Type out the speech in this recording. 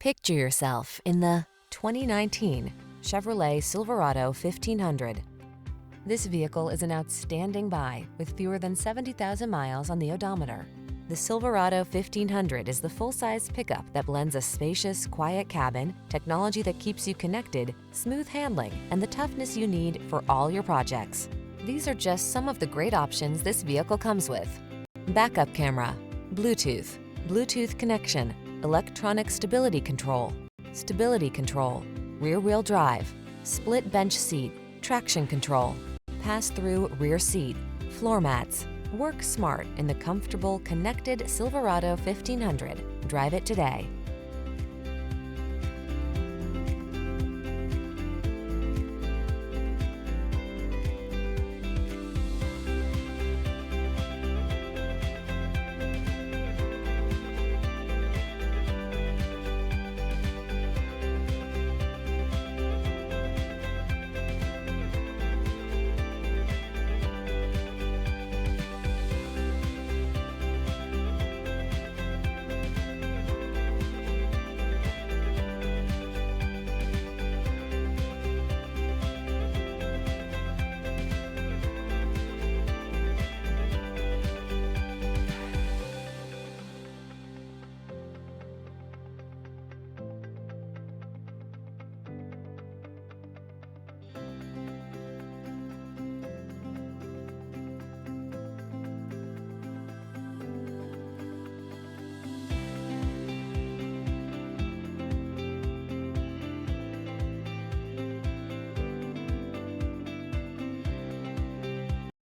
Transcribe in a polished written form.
Picture yourself in the 2019 Chevrolet Silverado 1500. This vehicle is an outstanding buy with fewer than 70,000 miles on the odometer. The Silverado 1500 is the full-size pickup that blends a spacious, quiet cabin, technology that keeps you connected, smooth handling, and the toughness you need for all your projects. These are just some of the great options this vehicle comes with: backup camera, Bluetooth connection, electronic stability control, rear-wheel drive, split bench seat, traction control, pass-through rear seat, floor mats. Work smart in the comfortable, connected Silverado 1500. Drive it today.